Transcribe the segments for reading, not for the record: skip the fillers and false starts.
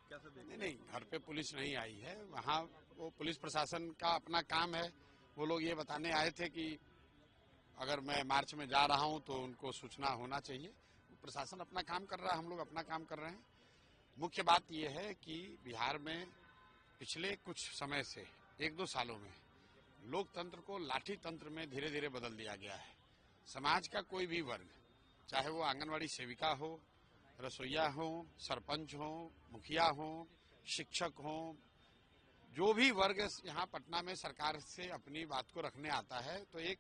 कैसे देखते हैं? नहीं, घर पे पुलिस नहीं आई है। वहाँ वो पुलिस प्रशासन का अपना काम है। वो लोग ये बताने आए थे कि अगर मैं मार्च में जा रहा हूँ तो उनको सूचना होना चाहिए। प्रशासन अपना काम कर रहा है, हम लोग अपना काम कर रहे हैं। मुख्य बात यह है कि बिहार में पिछले कुछ समय से 1-2 सालों में लोकतंत्र को लाठी तंत्र में धीरे धीरे बदल दिया गया है। समाज का कोई भी वर्ग, चाहे वो आंगनवाड़ी सेविका हो, रसोईया हो, सरपंच हो, मुखिया हो, शिक्षक हो, जो भी वर्ग यहाँ पटना में सरकार से अपनी बात को रखने आता है, तो एक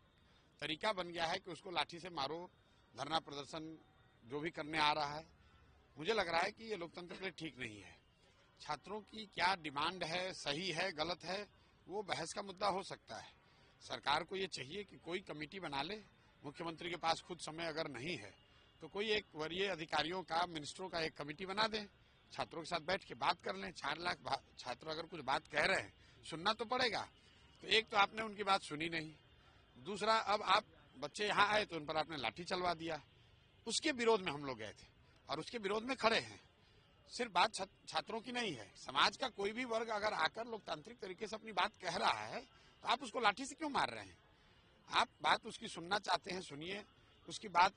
तरीका बन गया है कि उसको लाठी से मारो, धरना प्रदर्शन जो भी करने आ रहा है। मुझे लग रहा है कि ये लोकतंत्र के लिए ठीक नहीं है। छात्रों की क्या डिमांड है, सही है, गलत है, वो बहस का मुद्दा हो सकता है। सरकार को ये चाहिए कि कोई कमेटी बना ले। मुख्यमंत्री के पास खुद समय अगर नहीं है तो कोई एक वरीय अधिकारियों का, मिनिस्टरों का एक कमेटी बना दें, छात्रों के साथ बैठ के बात कर लें। 4 लाख छात्र अगर कुछ बात कह रहे हैं, सुनना तो पड़ेगा। तो एक तो आपने उनकी बात सुनी नहीं, दूसरा अब आप बच्चे यहाँ आए तो उन पर आपने लाठी चलवा दिया। उसके विरोध में हम लोग गए थे और उसके विरोध में खड़े हैं। सिर्फ बात छात्रों की नहीं है, समाज का कोई भी वर्ग अगर आकर लोकतांत्रिक तरीके से अपनी बात कह रहा है तो आप उसको लाठी से क्यों मार रहे हैं? आप बात उसकी सुनना चाहते हैं, सुनिए। उसकी बात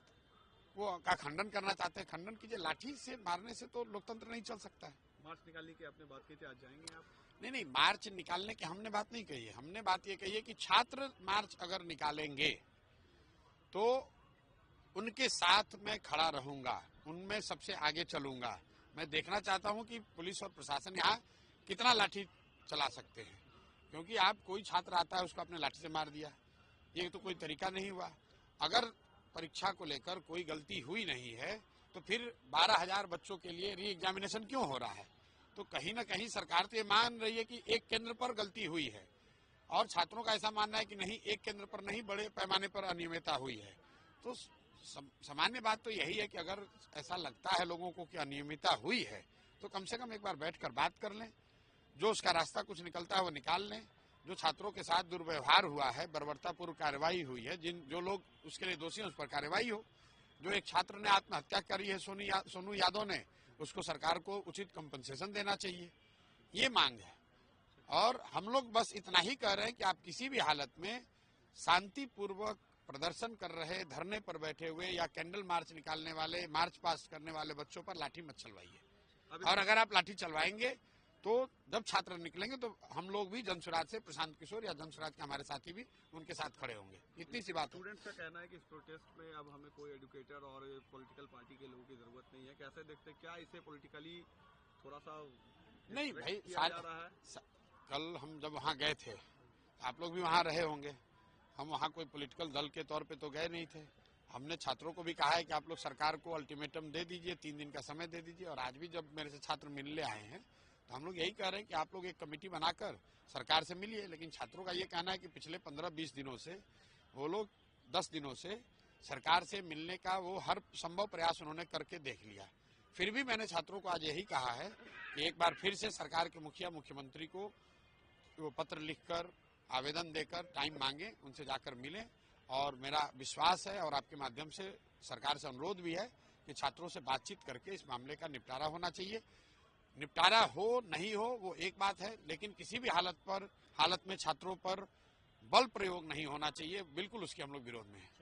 वो का खंडन करना चाहते हैं, खंडन कीजिए। लाठी से मारने से तो लोकतंत्र नहीं चल सकता है। मार्च निकालने की आपने बात की थी, आज जाएंगे आप? नहीं, मार्च निकालने की हमने बात नहीं कही है। हमने बात ये कही है कि छात्र मार्च अगर निकालेंगे तो उनके साथ मैं खड़ा रहूंगा, उनमें सबसे आगे चलूंगा। मैं देखना चाहता हूं कि पुलिस और प्रशासन यहाँ कितना लाठी चला सकते हैं, क्योंकि आप कोई छात्र आता है उसको आपने लाठी से मार दिया, ये तो कोई तरीका नहीं हुआ। अगर परीक्षा को लेकर कोई गलती हुई नहीं है तो फिर 12,000 बच्चों के लिए री एग्जामिनेशन क्यों हो रहा है? तो कहीं ना कहीं सरकार तो ये मान रही है कि एक केंद्र पर गलती हुई है, और छात्रों का ऐसा मानना है कि नहीं, एक केंद्र पर नहीं, बड़े पैमाने पर अनियमितता हुई है। तो सामान्य बात तो यही है कि अगर ऐसा लगता है लोगों को कि अनियमितता हुई है तो कम से कम एक बार बैठकर बात कर लें, जो उसका रास्ता कुछ निकलता है वो निकाल लें। जो छात्रों के साथ दुर्व्यवहार हुआ है, बर्बरतापूर्व कार्रवाई हुई है, जो लोग उसके लिए दोषी हैं उस पर कार्रवाई हो। जो एक छात्र ने आत्महत्या करी है, सोनू यादव ने, उसको सरकार को उचित कंपनसेशन देना चाहिए, ये मांग है। और हम लोग बस इतना ही कह रहे हैं कि आप किसी भी हालत में शांतिपूर्वक प्रदर्शन कर रहे, धरने पर बैठे हुए या कैंडल मार्च निकालने वाले, मार्च पास करने वाले बच्चों पर लाठी मत चलवाइए। और अगर आप लाठी चलवाएंगे तो जब छात्र निकलेंगे तो हम लोग भी जनसुराज से, प्रशांत किशोर या जनसुराज के हमारे साथी भी उनके साथ खड़े होंगे। इतनी सी बात। स्टूडेंट्स का कहना है कि इस प्रोटेस्ट में अब हमें कोई एजुकेटर और पॉलिटिकल पार्टी के लोगों की जरूरत नहीं है। कैसे देखते, क्या इसे पॉलिटिकली थोड़ा सा नहीं भाई, किया जा रहा है? कल हम जब वहाँ गए थे, आप लोग भी वहाँ रहे होंगे, हम वहाँ कोई पॉलिटिकल दल के तौर पे तो गए नहीं थे। हमने छात्रों को भी कहा है कि आप लोग सरकार को अल्टीमेटम दे दीजिए, 3 दिन का समय दे दीजिए। और आज भी जब मेरे से छात्र मिलने आए हैं तो हम लोग यही कह रहे हैं कि आप लोग एक कमेटी बनाकर सरकार से मिलिए। लेकिन छात्रों का ये कहना है कि पिछले 15-20 दिनों से वो लोग 10 दिनों से सरकार से मिलने का वो हर संभव प्रयास उन्होंने करके देख लिया। फिर भी मैंने छात्रों को आज यही कहा है कि एक बार फिर से सरकार के मुखिया, मुख्यमंत्री को वो पत्र लिखकर, आवेदन देकर टाइम मांगे, उनसे जाकर मिलें। और मेरा विश्वास है और आपके माध्यम से सरकार से अनुरोध भी है कि छात्रों से बातचीत करके इस मामले का निपटारा होना चाहिए। निपटारा हो नहीं हो वो एक बात है, लेकिन किसी भी हालत में छात्रों पर बल प्रयोग नहीं होना चाहिए। बिल्कुल उसके हम लोग विरोध में हैं।